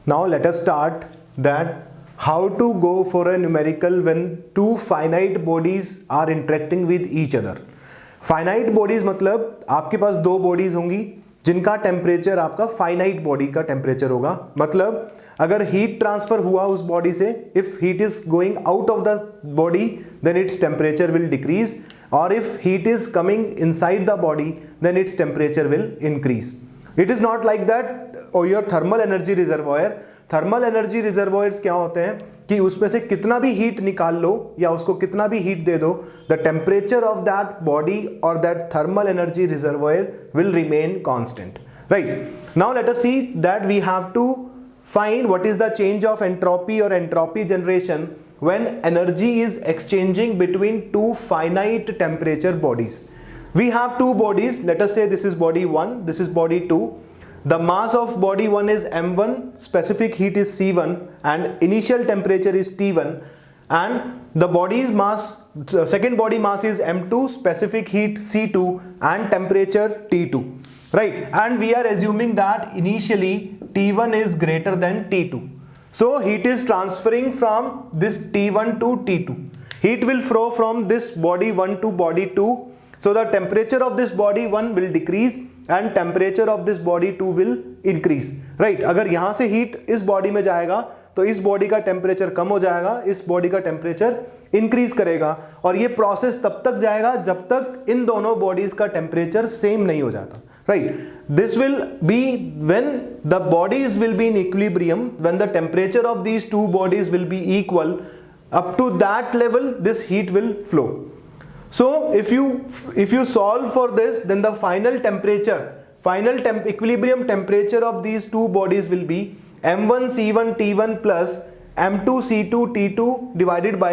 Now let us start that how to go for a numerical when two finite bodies are interacting with each other. Finite bodies मतलब आपके पास दो bodies होंगी जिनका temperature आपका finite body का temperature होगा. मतलब अगर हीट ट्रांसफर हुआ उस बॉडी से, if heat is going out of the body then its temperature will decrease, और if heat is coming inside the body then its temperature will increase. It is not like that your thermal energy reservoir. Thermal energy reservoirs क्या होते हैं कि उसमें से कितना भी heat निकाल लो या उसको कितना भी हीट दे दो, the temperature of that body और that thermal energy reservoir will remain constant. Right, now let us see that we have to find what is the change of entropy or entropy generation when energy is exchanging between two finite temperature bodies. We have two bodies. Let us say this is body 1, this is body 2. The mass of body 1 is m1, specific heat is c1, and initial temperature is t1, and the body's mass, second body mass is m2, specific heat c2, and temperature t2. Right, and we are assuming that initially T1 is greater than T2. So heat is transferring from this T1 to T2. Heat will flow from this body 1 to body 2. So the temperature of this body 1 will decrease and temperature of this body 2 will increase. Right, अगर यहाँ से heat इस body में जाएगा तो इस body का temperature कम हो जाएगा, इस बॉडी का टेम्परेचर इंक्रीज करेगा, और ये प्रोसेस तब तक जाएगा जब तक इन दोनों बॉडीज का टेम्परेचर सेम नहीं हो जाता. Right, this will be when the bodies will be in equilibrium, when the temperature of these two bodies will be equal. Up to that level this heat will flow. So if you solve for this, then the final equilibrium temperature of these two bodies will be m1 c1 t1 plus m2 c2 t2 divided by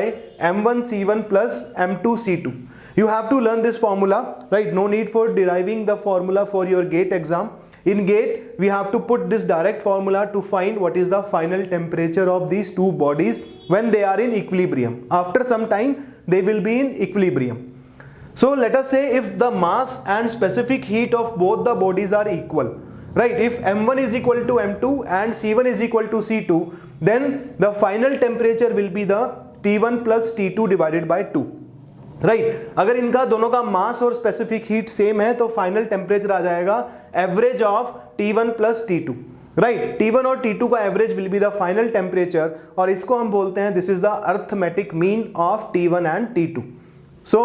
m1 c1 plus m2 c2. You have to learn this formula, right? No need for deriving the formula for your GATE exam. In GATE, we have to put this direct formula to find what is the final temperature of these two bodies when they are in equilibrium. After some time, they will be in equilibrium. So let us say if the mass and specific heat of both the bodies are equal. Right, if m1 is equal to m2 and c1 is equal to c2, then the final temperature will be the t1 plus t2 divided by 2. Right, अगर इनका दोनों का मास और specific heat same है तो final temperature आ जाएगा average of t1 plus t2. Right, t1 और t2 का average will be the final temperature, और इसको हम बोलते हैं this is the arithmetic mean of t1 and t2. So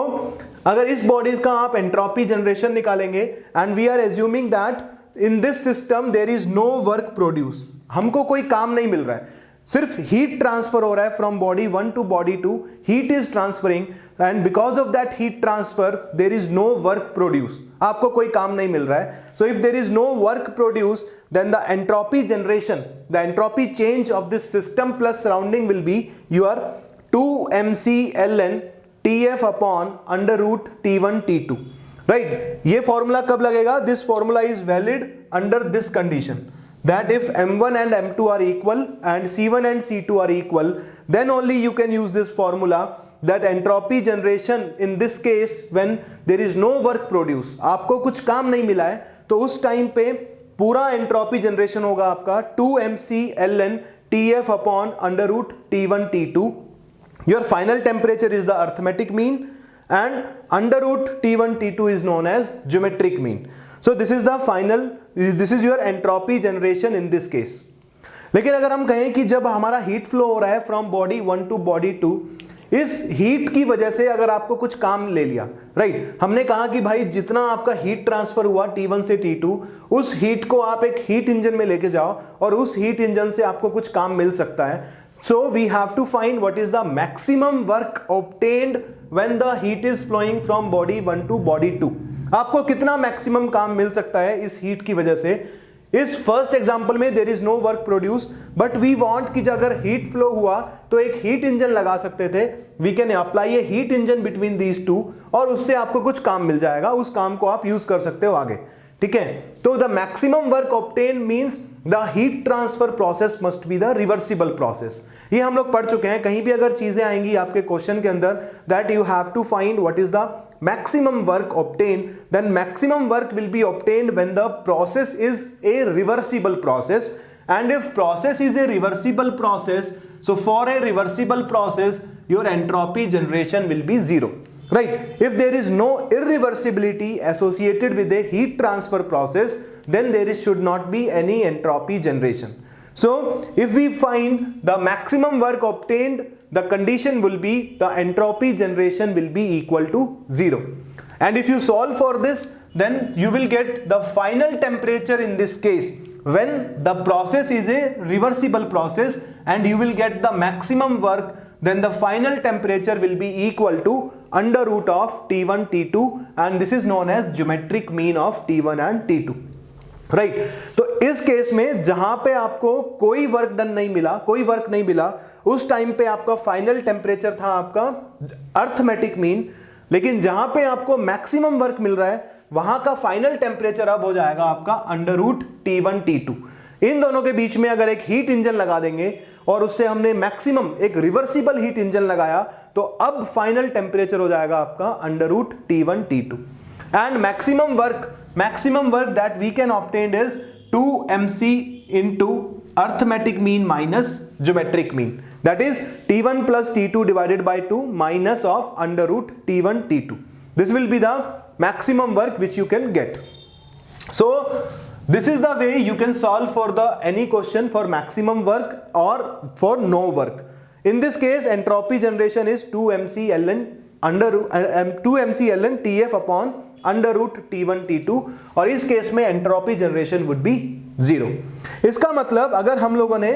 अगर इस बॉडीज का आप एंट्रोपी जनरेशन निकालेंगे and we are assuming that in this system there is no work produce, हमको कोई काम नहीं मिल रहा है, सिर्फ हीट ट्रांसफर हो रहा है from body 1 to body 2. Heat is transferring and because of that heat transfer there is no work produce. आपको कोई काम नहीं मिल रहा है. So if there is no work produce then the entropy generation, the entropy change of this system plus surrounding will be your 2mc ln Tf upon under root T1 T2. Right, ये formula कब लगेगा? This formula is valid under this condition that if m1 and m2 are equal and c1 and c2 are equal, then only you can use this formula that entropy generation in this case when there is no work produce, आपको कुछ काम नहीं मिला है तो उस time पे पूरा एंट्रोपी जनरेशन होगा आपका 2mc ln Tf upon under root T1 T2. Your final temperature is the arithmetic mean and under root T1 T2 is known as geometric mean. So this is the final, this is your entropy generation in this case. लेकिन अगर हम कहें कि जब हमारा heat flow हो रहा है फ्रॉम बॉडी 1 टू बॉडी 2, इस हीट की वजह से अगर आपको कुछ काम ले लिया, राइट, हमने कहा कि भाई जितना आपका हीट ट्रांसफर हुआ T1 से T2, उस हीट को आप एक हीट इंजन में लेके जाओ और उस हीट इंजन से आपको कुछ काम मिल सकता है. So we have to find what is the maximum work obtained when the heat is flowing from body 1 to body 2. आपको कितना मैक्सिमम काम मिल सकता है इस हीट की वजह से. इस फर्स्ट एग्जांपल में there is no work produce, but we want कि अगर हीट फ्लो हुआ तो एक हीट इंजन लगा सकते थे. We can apply a heat engine between these two और उससे आपको कुछ काम मिल जाएगा, उस काम को आप यूज कर सकते हो आगे. ठीक है, तो the maximum work obtain means the heat transfer process must be the reversible process. ये हम लोग पढ़ चुके हैं. कहीं भी अगर चीजें आएंगी आपके क्वेश्चन के अंदर that you have to find what is the maximum work obtained, then maximum work will be obtained when the process is a reversible process and if process is a reversible process, so for a reversible process your entropy generation will be zero, right? If there is no irreversibility associated with a heat transfer process, then should not be any entropy generation. So if we find the maximum work obtained, the condition will be the entropy generation will be equal to zero. And if you solve for this, then you will get the final temperature in this case when the process is a reversible process, and you will get the maximum work, then the final temperature will be equal to under root of T1 T2, and this is known as geometric mean of T1 and T2, right तो इस case में जहां पे आपको कोई work done नहीं मिला, कोई वर्क नहीं मिला, उस टाइम पे आपका फाइनल टेम्परेचर था आपका अर्थमेटिक मीन, लेकिन जहां पे आपको मैक्सिमम वर्क मिल रहा है वहां का फाइनल टेम्परेचर अब हो जाएगा आपका अंडर रूट T1 T2। इन दोनों के बीच में अगर एक हीट इंजन लगा देंगे और उससे हमने मैक्सिमम एक रिवर्सिबल हीट इंजन लगाया, तो अब फाइनल टेम्परेचर हो जाएगा आपका under root T1 T2, and maximum work that we can obtain is 2mc into arithmetic mean minus geometric mean, that is T1 plus T2 divided by 2 minus of under root T1 T2. This will be the maximum work which you can get. So this is the way you can solve for the any question for maximum work or for no work. In this case entropy generation is 2mc ln Tf upon under root T1 T2, और इस case में entropy generation would be zero. इसका मतलब अगर हम लोगों ने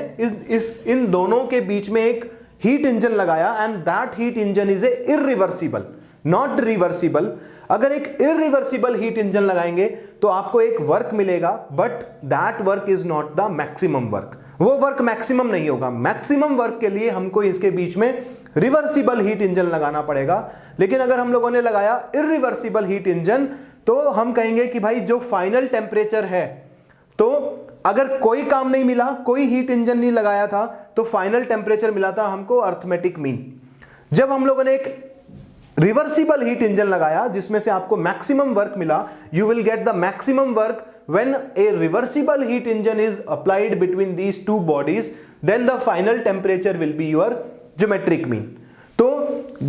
इन दोनों के बीच में एक हीट इंजन लगाया and that heat engine is a irreversible not reversible, अगर एक इररिवर्सिबल हीट इंजन लगाएंगे तो आपको एक वर्क मिलेगा, but that work is not the maximum work, वो वर्क मैक्सिमम नहीं होगा। मैक्सिमम वर्क के लिए हमको इसके बीच में रिवर्सिबल हीट इंजन लगाना पड़ेगा, लेकिन अगर हम लोगों ने लगाया इररिवर्सिबल हीट इंजन तो हम कहेंगे कि भाई जो फाइनल टेम्परेचर है, तो अगर कोई काम नहीं मिला, कोई हीट इंजन नहीं लगाया था, तो फाइनल टेम्परेचर मिला था हमको अर्थमेटिक मीन। जब हम लोगों ने एक रिवर्सिबल हीट इंजन लगाया जिसमें से आपको मैक्सिमम वर्क मिला, you will get the maximum work when a reversible heat engine is applied between these two bodies, then the final temperature will be your geometric mean. तो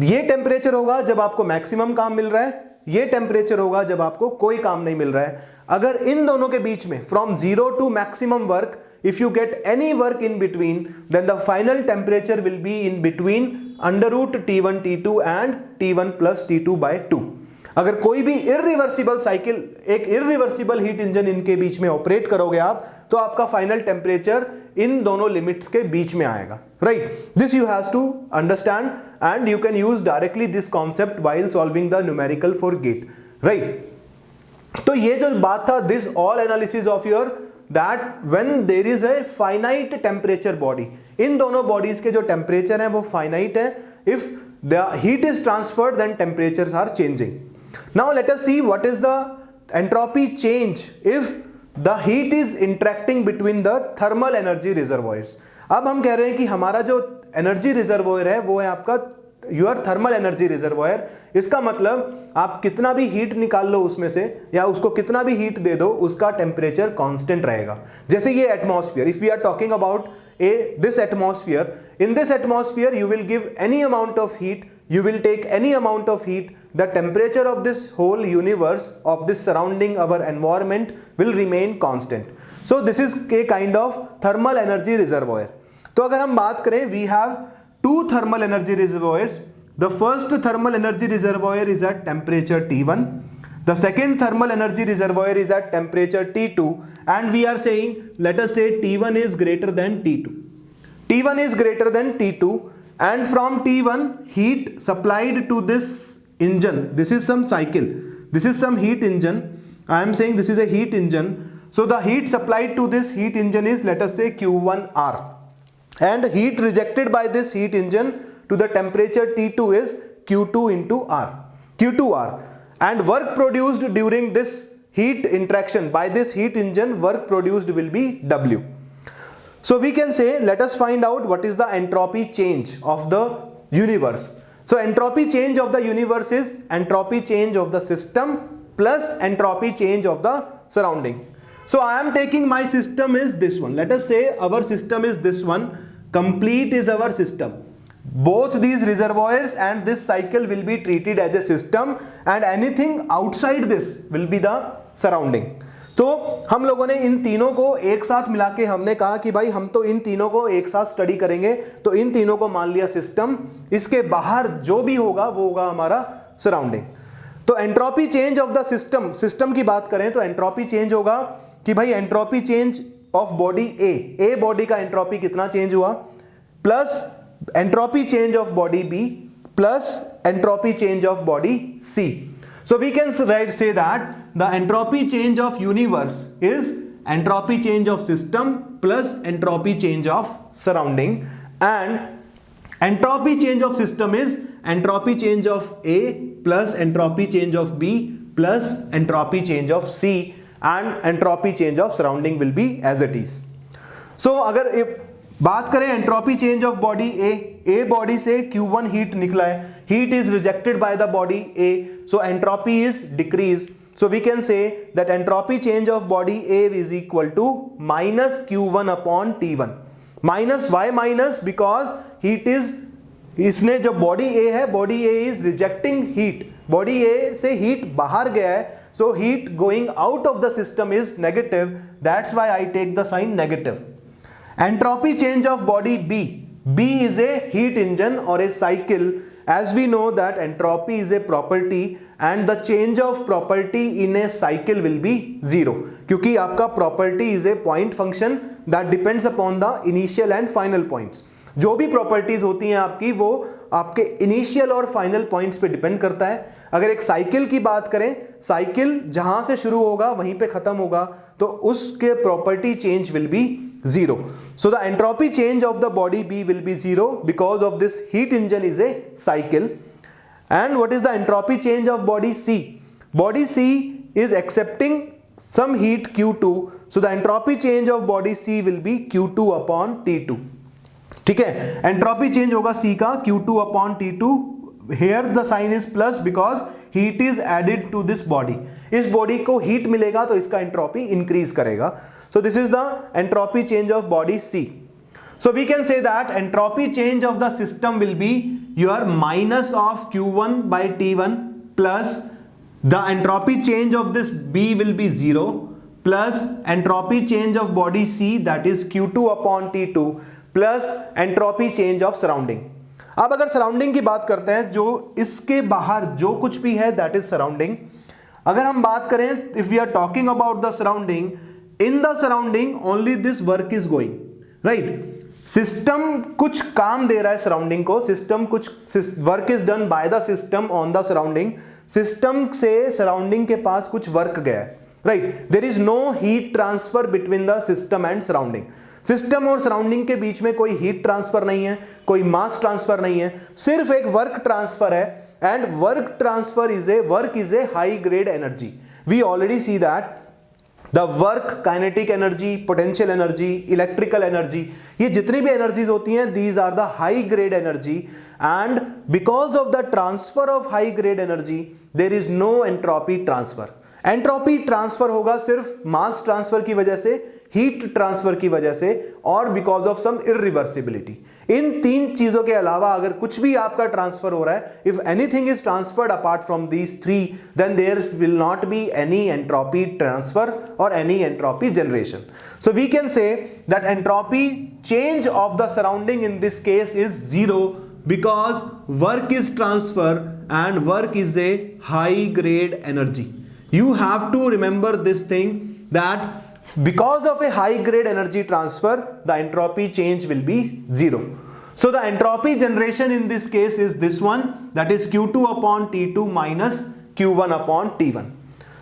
ये temperature होगा जब आपको मैक्सिमम काम मिल रहा है, ये टेम्परेचर होगा जब आपको कोई काम नहीं मिल रहा है। अगर इन दोनों के बीच में from zero to maximum work, if you get any work in between, then the final temperature will be in between under root T1 T2 and T1 plus T2 by 2। अगर कोई भी इररिवर्सिबल साइकिल, एक irreversible heat engine इनके बीच में operate करोगे आप, तो आपका फाइनल टेम्परेचर इन दोनों लिमिट्स के बीच में आएगा, right. This you have to understand and you can use directly this concept while solving the numerical for GATE, right. तो ये जो बात था, this all analysis of your that when there is a finite temperature body, इन दोनों bodies के जो temperature है वो फाइनाइट है। If the heat is transferred then temperatures are changing. Now let us see what is the entropy change if the heat is interacting between the thermal energy reservoirs. अब हम कह रहे हैं कि हमारा जो एनर्जी रिजर्वोयर है वो है आपका योर थर्मल एनर्जी रिजर्वोयर। इसका मतलब आप कितना भी हीट निकाल लो उसमें से, या उसको कितना भी हीट दे दो, उसका टेम्परेचर कांस्टेंट रहेगा। जैसे ये atmosphere, if we are talking about this atmosphere, in this atmosphere you will give any amount of heat, you will take any amount of heat, the temperature of this whole universe, of this surrounding our environment will remain constant. So this is a kind of thermal energy reservoir. तो अगर हम बात करें, we have two thermal energy reservoirs. The first thermal energy reservoir is at temperature T1. The second thermal energy reservoir is at temperature T2, and we are saying, let us say T1 is greater than T2. T1 is greater than T2, and from T1 heat supplied to this engine, this is some cycle, this is some heat engine, I am saying this is a heat engine. So the heat supplied to this heat engine is, let us say, Q1R, and heat rejected by this heat engine to the temperature T2 is Q2 into R, Q2R. And work produced during this heat interaction by this heat engine, work produced will be W. So we can say, let us find out what is the entropy change of the universe. So entropy change of the universe is entropy change of the system plus entropy change of the surrounding. So I am taking my system is this one. Let us say our system is this one. Complete is our system. Both these reservoirs and this cycle will be treated as a system and anything outside this will be the surrounding. तो हम लोगों ने इन तीनों को एक साथ मिला के हमने कहा कि भाई हम तो इन तीनों को एक साथ स्टडी करेंगे, तो इन तीनों को मान लिया सिस्टम, इसके बाहर जो भी होगा वो होगा हमारा सराउंडिंग। तो entropy change of the system की बात करें तो एंट्रोपी चेंज होगा कि भाई entropy change of body A body का एंट्रोपी कितना चेंज हुआ, plus entropy change of body B plus entropy change of body C. So we can say that the entropy change of universe is entropy change of system plus entropy change of surrounding, and entropy change of system is entropy change of A plus entropy change of B plus entropy change of C, and entropy change of surrounding will be as it is. So अगर बात करें entropy change of body A body से Q1 heat निकला है, heat is rejected by the body A, so entropy is decreased. So we can say that entropy change of body A is equal to minus Q1 upon T1. Minus, why minus? Because heat is, इसने जो body A है, body A is rejecting heat. Body A से heat बाहर गया है, so heat going out of the system is negative. That's why I take the sign negative. Entropy change of body B is a heat engine or a cycle. As we know that entropy is a property and the change of property in a cycle will be zero, क्योंकि आपका property is a point function that depends upon the initial and final points. जो भी properties होती हैं आपकी वो आपके initial और फाइनल पॉइंट्स पे डिपेंड करता है. अगर एक साइकिल की बात करें, साइकिल जहां से शुरू होगा वहीं पे खत्म होगा, तो उसके property change will be zero. So the entropy change of the body B will be zero because of this heat engine is a cycle. And what is the entropy change of body C? Body C is accepting some heat Q2, so the entropy change of body C will be Q2 upon T2. ठीक है, entropy change होगा C का Q2 upon T2. Here the sign is plus because heat is added to this body. इस body को heat मिलेगा तो इसका entropy increase करेगा. So this is the entropy change of body C. So we can say that entropy change of the system will be your minus of Q1 by T1 plus the entropy change of this B will be 0 plus entropy change of body C, that is Q2 upon T2 plus entropy change of surrounding. अब अगर surrounding की बात करते हैं, जो इसके बाहर जो कुछ भी है that is surrounding. अगर हम बात करें, if we are talking about the surrounding, in the surrounding only this work is going, right? System कुछ काम दे रहा है सराउंडिंग को, सिस्टम कुछ work is done by the system on the surrounding. System से सराउंडिंग के पास कुछ वर्क गया है, right? There is no heat transfer between the system and surrounding. System और सराउंडिंग के बीच में कोई हीट ट्रांसफर नहीं है, कोई मास ट्रांसफर नहीं है, सिर्फ एक वर्क ट्रांसफर है. And work transfer is a high grade energy. We already see that the work, kinetic energy, potential energy, electrical energy, ये जितनी भी एनर्जीज होती हैं, these are the high grade energy. And because of the transfer of high grade energy there is no entropy transfer. Entropy transfer होगा सिर्फ mass transfer की वजह से, हीट ट्रांसफर की वजह से और बिकॉज ऑफ सम इरिवर्सिबिलिटी. इन तीन चीजों के अलावा अगर कुछ भी आपका ट्रांसफर हो रहा है, if anything is transferred apart from these three, then there will not be any entropy transfer और any entropy generation. So we can say that entropy change of the surrounding in this case is zero because work is transfer and work is a high grade energy. You have to remember this thing, that because of a high grade energy transfer the entropy change will be zero. So the entropy generation in this case is this one, that is Q2 upon T2 minus Q1 upon T1.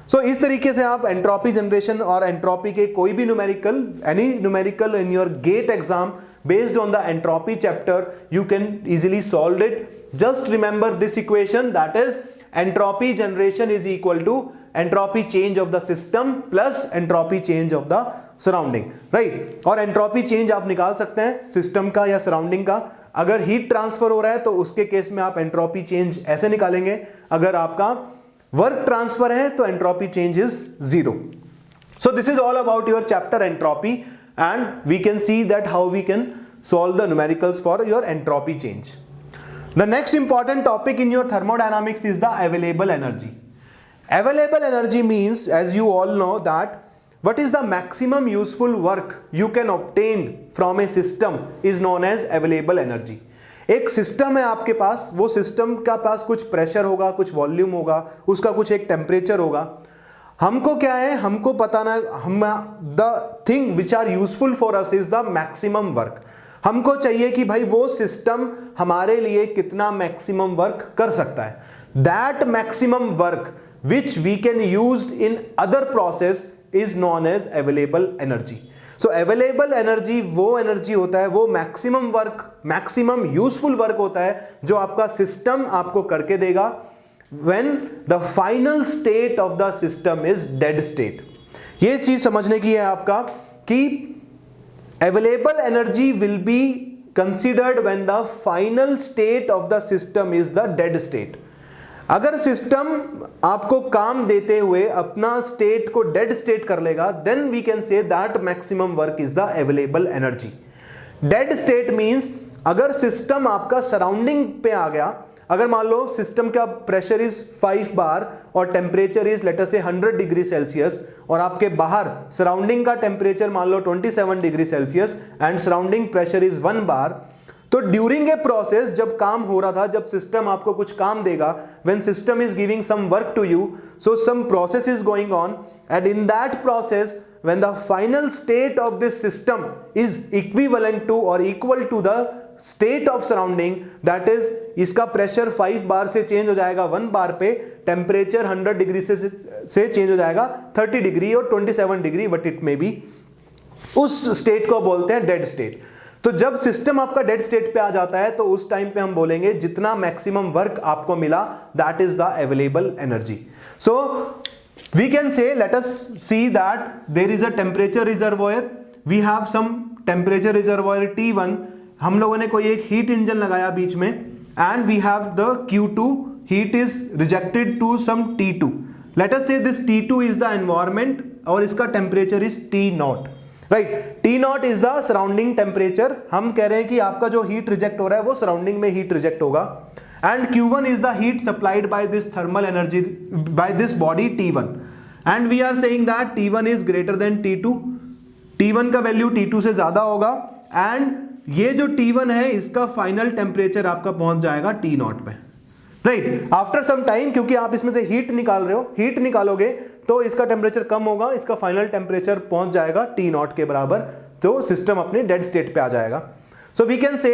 So इस तरीके से आप entropy generation और entropy के कोई भी numerical, any numerical in your GATE exam based on the entropy chapter, you can easily solve it. Just remember this equation, that is entropy generation is equal to entropy change of the system plus entropy change of the surrounding, right? और entropy change आप निकाल सकते हैं system का या surrounding का. अगर heat transfer हो रहा है तो उसके केस में आप एंट्रोपी चेंज ऐसे निकालेंगे. अगर आपका वर्क ट्रांसफर है तो entropy change is zero. So this is all about your chapter entropy, and we can see that how we can solve the numericals for your entropy change. The next important topic in your thermodynamics is the available energy. Available energy means, as you all know, that what is the maximum useful work you can obtain from a system is known as available energy. एक system है आपके पास, वो system का पास कुछ pressure होगा, कुछ volume होगा, उसका कुछ एक टेम्परेचर होगा. हमको क्या है, हमको पता ना, हम the thing which are useful for us is the maximum work. हमको चाहिए कि भाई वो सिस्टम हमारे लिए कितना मैक्सिमम वर्क कर सकता है. That maximum work which we can use in other process is known as available energy. So available energy वो एनर्जी होता है, वो maximum work, maximum useful work होता है जो आपका सिस्टम आपको करके देगा when the final state of the system is dead state. ये चीज समझने की है आपका कि available energy will be considered when the final state of the system is the dead state. अगर सिस्टम आपको काम देते हुए अपना स्टेट को डेड स्टेट कर लेगा, then we can say that maximum work is the available energy. Dead state means अगर सिस्टम आपका सराउंडिंग पे आ गया, अगर मान लो सिस्टम का प्रेशर इज 5 बार और टेम्परेचर इज लेट अस से 100 डिग्री सेल्सियस, और आपके बाहर सराउंडिंग का टेम्परेचर मान लो 27 degree Celsius and surrounding pressure is 1 बार, तो ड्यूरिंग ए प्रोसेस जब काम हो रहा था, जब सिस्टम आपको कुछ काम देगा, when system is giving some work to you, so some process is going on, and in that process when the final state of this system is equivalent to और equal to the state of surrounding, that is इसका pressure 5 bar से change हो जाएगा 1 बार पे, temperature 100 degree से change हो जाएगा 30 degree और 27 degree what it may be, उस स्टेट को बोलते हैं डेड स्टेट. तो जब सिस्टम आपका डेड स्टेट पे आ जाता है तो उस टाइम पे हम बोलेंगे जितना मैक्सिमम वर्क आपको मिला that is the available energy. So we can say, let us see that there is a temperature reservoir, we have some temperature reservoir T1, हम लोगों ने कोई एक हीट इंजन लगाया बीच में, and we have the Q2, heat is rejected to some T2. Let us say this T2 is the environment और इसका temperature is T0. Right, T0 is the surrounding temperature. हम कह रहे हैं कि आपका जो हीट रिजेक्ट हो रहा है वो सराउंडिंग में हीट रिजेक्ट होगा, and Q1 is the heat supplied by this thermal energy by this body T1, and we are saying that T1 is greater than T2. T1 का वैल्यू T2 से ज्यादा होगा, एंड ये जो T1 है इसका final temperature आपका पहुंच जाएगा T0 पे. राइट, आफ्टर सम टाइम, क्योंकि आप इसमें से हीट निकाल रहे हो, हीट निकालोगे तो इसका टेम्परेचर कम होगा, इसका फाइनल टेम्परेचर पहुंच जाएगा T0 के बराबर, तो सिस्टम अपने डेड स्टेट पे आ जाएगा. सो we can say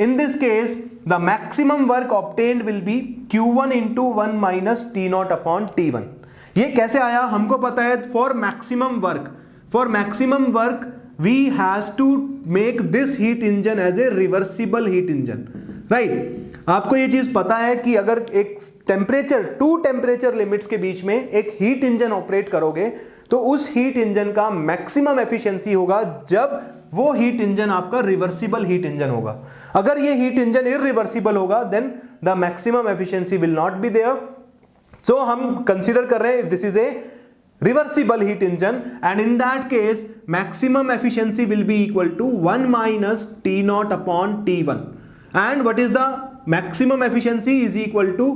in this case the maximum work obtained will be Q1 into 1 minus T0 upon T1. ये कैसे आया, हमको पता है for maximum work we has to make this heat engine as a reversible heat engine. Right, आपको ये चीज पता है कि अगर एक टेम्परेचर, 2 टेम्परेचर लिमिट्स के बीच में एक हीट इंजन ऑपरेट करोगे तो उस हीट इंजन का मैक्सिमम एफिशिएंसी होगा जब वो हीट इंजन आपका रिवर्सिबल हीट इंजन होगा. अगर ये हीट इंजन इरिवर्सिबल होगा then the maximum efficiency will not be there. So हम कंसीडर कर रहे हैं this is a reversible heat engine, and in that case maximum efficiency will be equal to 1 minus T0 upon T1, and what is the maximum efficiency is equal to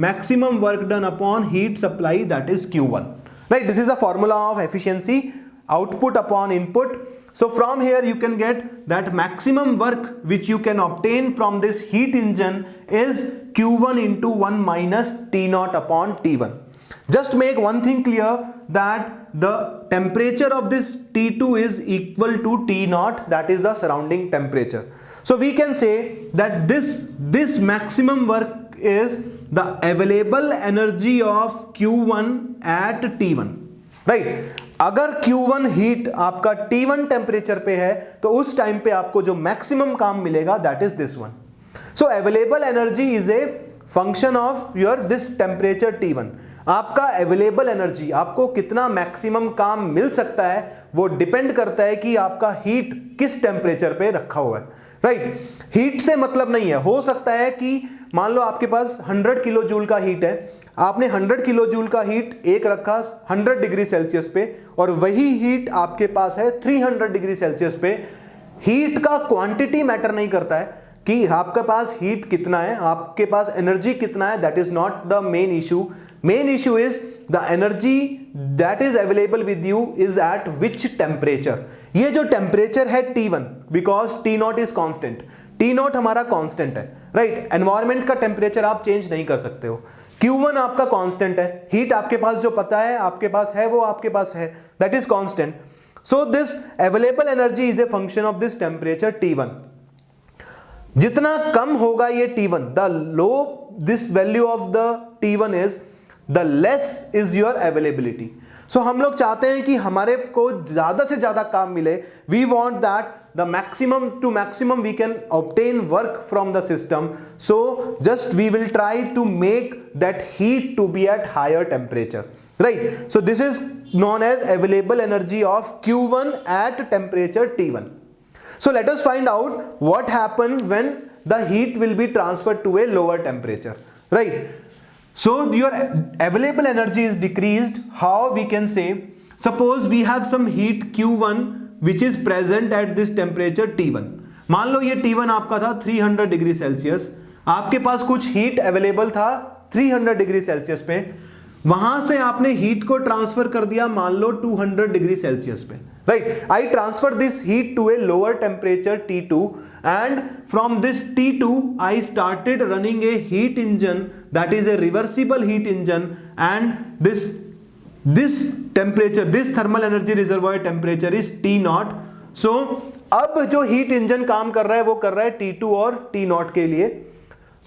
maximum work done upon heat supply, that is Q1. Right, this is a formula of efficiency, output upon input. So from here you can get that maximum work which you can obtain from this heat engine is Q1 into 1 minus T0 upon T1. Just make one thing clear that the temperature of this T2 is equal to T0, that is the surrounding temperature. So we can say that this maximum work is the available energy of Q1 at T1. Right? अगर Q1 heat आपका T1 temperature पे है तो उस time पे आपको जो maximum काम मिलेगा that is this one. So available energy is a function of your this temperature T1. आपका अवेलेबल एनर्जी, आपको कितना मैक्सिमम काम मिल सकता है वो डिपेंड करता है कि आपका हीट किस टेम्परेचर पे रखा हुआ है. राइट, हीट से मतलब नहीं है, हो सकता है कि मान लो आपके पास 100 किलो जूल का हीट है, आपने 100 किलो जूल का हीट एक रखा 100 डिग्री सेल्सियस पे और वही हीट आपके पास है 300 डिग्री सेल्सियस पे। हीट का क्वांटिटी मैटर नहीं करता है कि आपके पास हीट कितना है, आपके पास एनर्जी कितना है, that is not the main issue. Main issue is the energy that is available with you is eight which temperature. ये जो टेम्परेचर है T1, because T0 is constant, T0 हमारा कांस्टेंट है, राइट। एनवायरमेंट का temperature आप change नहीं कर सकते हो। Q1 आपका कांस्टेंट है, हीट आपके पास जो पता है आपके पास है वो आपके पास है, that is constant. So this available energy is a function of this temperature T1। जितना कम होगा ये T1, the low this value of the T1 is, the less is your availability. So हम लोग चाहते हैं कि हमारे को ज्यादा से ज्यादा काम मिले। We want that the maximum to maximum we can obtain work from the system. So just we will try to make that heat to be at higher temperature, right. So this is known as available energy of Q1 at temperature T1. So let us find out what happen when the heat will be transferred to a lower temperature, right? So your available energy is decreased. How we can say, suppose we have some heat Q1 which is present at this temperature T1. मान लो ये T1 आपका था 300 degree Celsius, आपके पास कुछ heat available था 300 degree Celsius पे, वहां से आपने हीट को ट्रांसफर कर दिया मान लो 200 डिग्री सेल्सियस पे, right? I transfer this heat to a lower temperature T2, and from this T2 I started running a heat engine that is a reversible heat engine, and this temperature, this thermal energy reservoir temperature is T0. So अब जो heat engine काम कर रहा है वो कर रहा है T2 और T0 के लिए।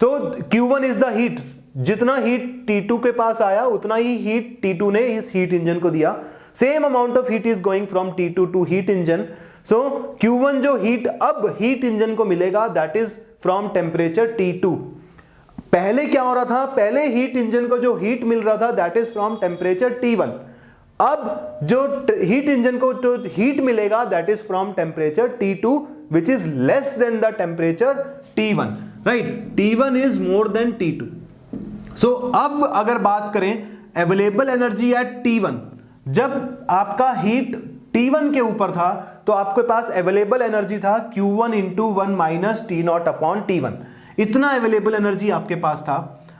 So Q1 is the heat, जितना हीट T2 के पास आया उतना ही हीट T2 ने इस हीट इंजन को दिया। Same amount of heat is going from T2 to heat engine. So Q1 जो हीट अब हीट इंजन को मिलेगा that is from temperature T2. पहले क्या हो रहा था, पहले हीट इंजन को जो हीट मिल रहा था that is from temperature T1. अब जो हीट इंजन को जो हीट मिलेगा that is from temperature T2 which is less than the temperature T1, right? T1 is more than T2. So अब अगर बात करें available energy at T1, जब आपका हीट T1 के ऊपर था तो आपके पास अवेलेबल एनर्जी था Q1 into 1 minus T0 upon T1। इतना अवेलेबल एनर्जी आपके पास था,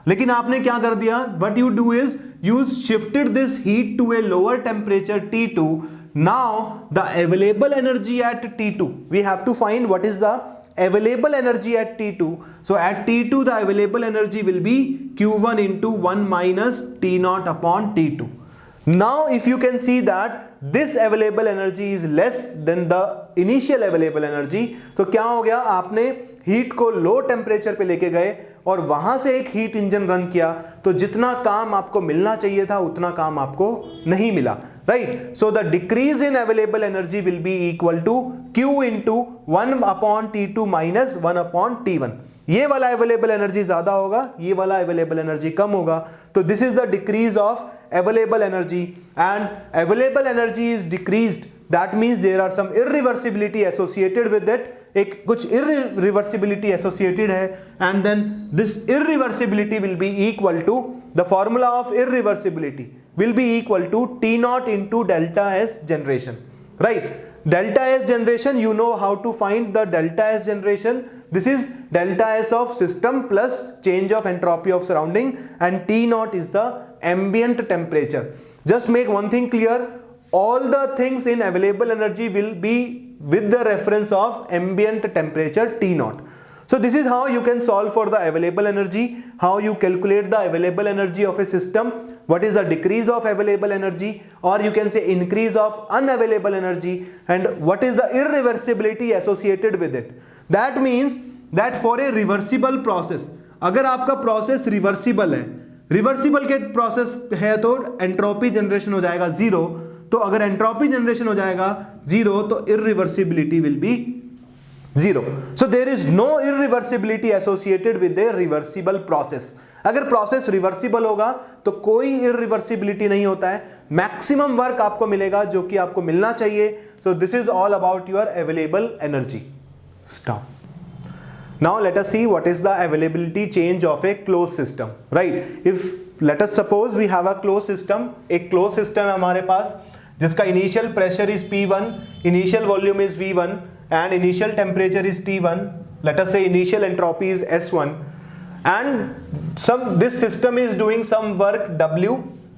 लेकिन आपने क्या कर दिया, what you do is you shifted this heat to a lower temperature T2. Now the available energy at T2, we have to find what is the available energy at T2. So at T2 the available energy will be Q1 into 1 minus T0 upon T2. Now if you can see that this available energy is less than the initial available energy, तो क्या हो गया, आपने heat को low temperature पे लेके गए और वहां से एक हीट इंजन रन किया, तो जितना काम आपको मिलना चाहिए था उतना काम आपको नहीं मिला, right. So the decrease in available energy will be equal to Q into 1 upon T2 minus 1 upon T1। ये वाला अवेलेबल एनर्जी ज्यादा होगा, ये वाला अवेलेबल एनर्जी कम होगा, तो this is the decrease of available energy, and available energy is decreased, that means there are some irreversibility associated with it, एक कुछ irreversibility associated है, and then this irreversibility will be equal to, the formula of irreversibility will be equal to T0 into delta S generation, right? Delta S generation, you know how to find the delta S generation. This is delta S of system plus change of entropy of surrounding, and T0 is the ambient temperature. Just make one thing clear, all the things in available energy will be with the reference of ambient temperature T0. So this is how you can solve for the available energy, how you calculate the available energy of a system, what is the decrease of available energy, or you can say increase of unavailable energy, and what is the irreversibility associated with it. That means that for a reversible process, अगर आपका process reversible है, reversible के process है तो entropy generation हो जाएगा zero, तो अगर एंट्रोपी जनरेशन हो जाएगा जीरो तो irreversibility will be zero. So there is no irreversibility associated with a reversible process. अगर प्रोसेस रिवर्सिबल होगा तो कोई इररिवर्सिबिलिटी नहीं होता है, मैक्सिमम वर्क आपको मिलेगा जो कि आपको मिलना चाहिए। सो this is all about your available energy. Stop. Now let us see what is the availability change of a closed system, right? If let us suppose we have a close system, एक close system है हमारे पास जिसका initial pressure is P1, initial volume is V1 and initial temperature is T1, let us say initial entropy is S1 and this system is doing some work W.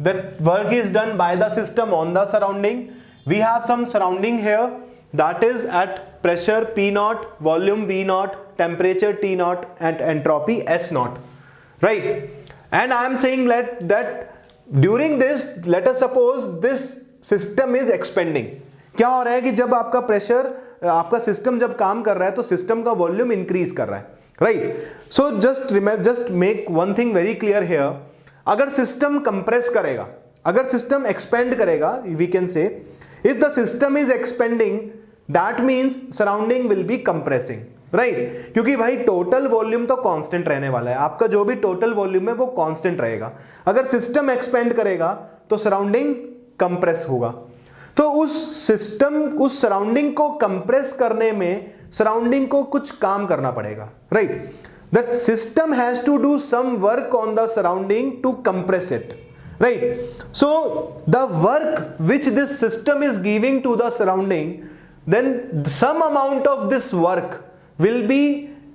That work is done by the system on the surrounding. We have some surrounding here that is at pressure P0, volume V0, temperature T0 and entropy S0, right? And I am saying that during this, let us suppose this system is expanding. क्या हो रहा है कि जब आपका pressure, आपका system जब काम कर रहा है तो सिस्टम का वॉल्यूम इंक्रीज कर रहा है, right? So just make one thing very clear here, अगर सिस्टम कंप्रेस करेगा, अगर सिस्टम एक्सपेंड करेगा, we can say if the system is expanding that means surrounding will be compressing, right? क्योंकि भाई टोटल वॉल्यूम तो कांस्टेंट रहने वाला है, आपका जो भी टोटल वॉल्यूम है वो कांस्टेंट रहेगा। अगर सिस्टम एक्सपेंड करेगा तो सराउंडिंग कंप्रेस होगा, तो उस सिस्टम, उस सराउंडिंग को कंप्रेस करने में सराउंडिंग को कुछ काम करना पड़ेगा, right? That system has to do some work on the surrounding to compress it, right? So the work which this system is giving to the surrounding, then some amount of this work will be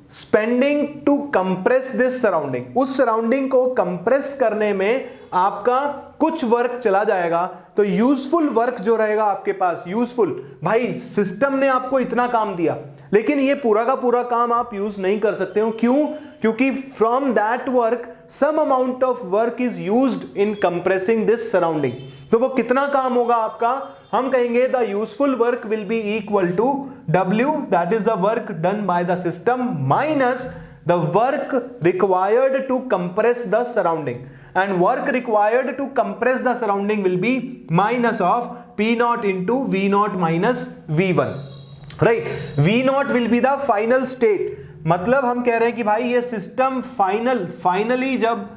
spending to compress this surrounding. उस surrounding को compress करने में आपका कुछ work चला जाएगा, तो useful work जो रहेगा आपके पास, यूजफुल, भाई सिस्टम ने आपको इतना काम दिया लेकिन ये पूरा का पूरा काम आप यूज नहीं कर सकते हो, क्यों? क्योंकि from that work some amount of work is used in compressing this surrounding. तो वो कितना काम होगा आपका, हम कहेंगे the useful work will be equal to W, that is the work done by the system, minus the work required to compress the surrounding, and work required to compress the surrounding will be minus of P0 into V0 minus V1, right? V0 will be the final state, मतलब हम कह रहे हैं कि भाई ये system finally जब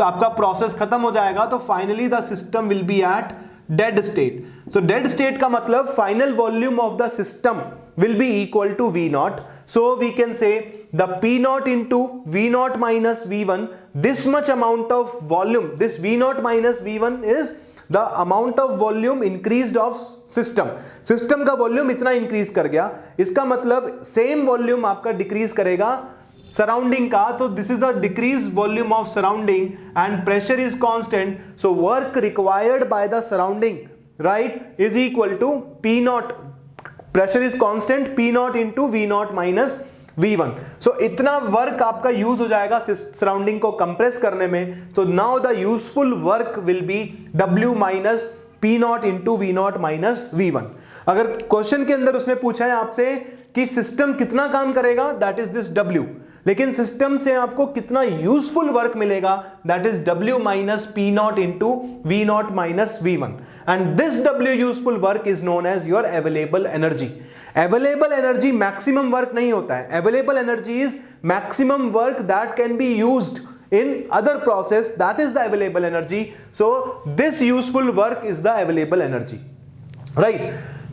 आपका प्रोसेस खत्म हो जाएगा तो finally the system will be at dead state. So dead state का मतलब final volume of the system will be equal to V0. So we can say the P0 into V0 minus V1, this much amount of volume, this V0 minus V1 is the amount of volume increased of system. System का volume इतना increase कर गया, इसका मतलब same volume आपका decrease करेगा surrounding का, तो this is the decrease volume of surrounding and pressure is constant, so work required by the surrounding, right, is equal to P0, pressure is constant, P0 into V0 minus V1। So इतना work आपका use हो जाएगा surrounding को compress करने में, तो now the useful work will B W minus P0 into V0 minus V1। अगर question के अंदर उसने पूछा है आपसे कि सिस्टम कितना काम करेगा, दैट इज दिस W, लेकिन सिस्टम से आपको कितना यूजफुल वर्क मिलेगा, that is W minus P0 into V0 minus V1, and this W useful work is known as your available energy. Available energy maximum work नहीं होता है, available energy is maximum work that can be used in other process, that is the available energy. So this useful work is the available energy, right?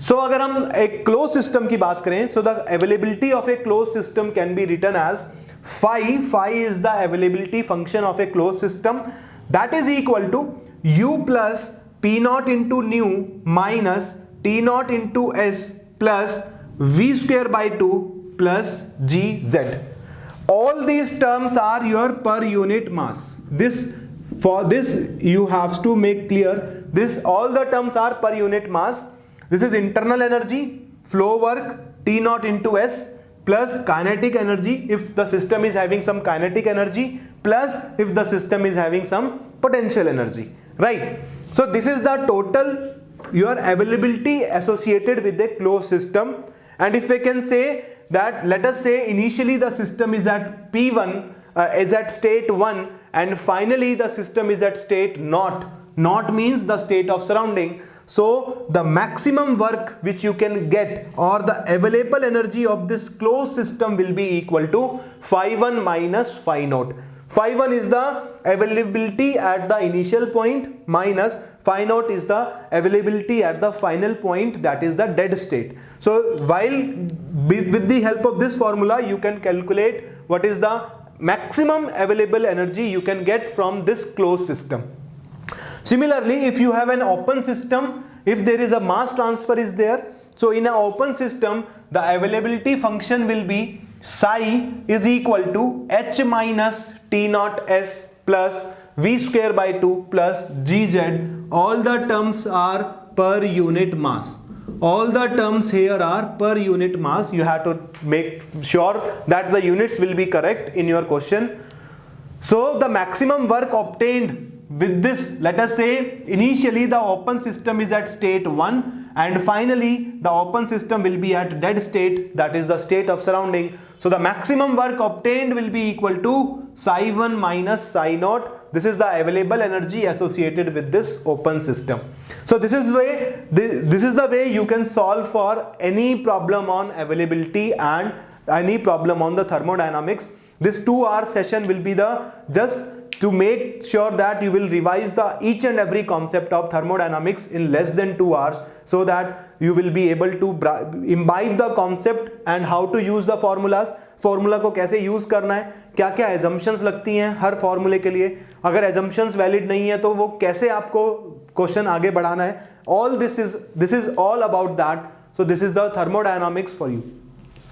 So अगर हम एक closed system की बात करें, so the availability of a closed system can be written as phi is the availability function of a closed system, that is equal to U plus P0 into nu minus T0 into S plus V square by 2 plus GZ. All these terms are your per unit mass. For this you have to make clear, all the terms are per unit mass. This is internal energy, flow work, T0 into S plus kinetic energy if the system is having some kinetic energy, plus if the system is having some potential energy, right? So this is the total your availability associated with a closed system. And if we can say that, let us say initially the system is at P1, is at state 1, and finally the system is at state naught. Naught means the state of surrounding. So the maximum work which you can get, or the available energy of this closed system, will be equal to phi1 minus phi naught. Phi1 is the availability at the initial point minus phi naught is the availability at the final point, that is the dead state. So while with the help of this formula you can calculate what is the maximum available energy you can get from this closed system. Similarly, if you have an open system, if there is a mass transfer is there, so in an open system the availability function will be psi is equal to h minus t naught s plus v square by 2 plus gz. All the terms are per unit mass. All the terms here are per unit mass. You have to make sure that the units will be correct in your question. So the maximum work obtained with this, let us say initially the open system is at state 1 and finally the open system will be at dead state, that is the state of surrounding. So the maximum work obtained will be equal to psi 1 minus psi naught. This is the available energy associated with this open system. So this is the way you can solve for any problem on availability and any problem on the thermodynamics. This 2-hour session will be the just to make sure that you will revise the each and every concept of thermodynamics in less than 2 hours, so that you will be able to imbibe the concept and how to use the formulas. Formula को कैसे use करना है, क्या क्या assumptions लगती हैं हर फॉर्मूले के लिए, अगर assumptions valid नहीं है तो वो कैसे आपको क्वेश्चन आगे बढ़ाना है. All this is all about that. So this is the thermodynamics for you.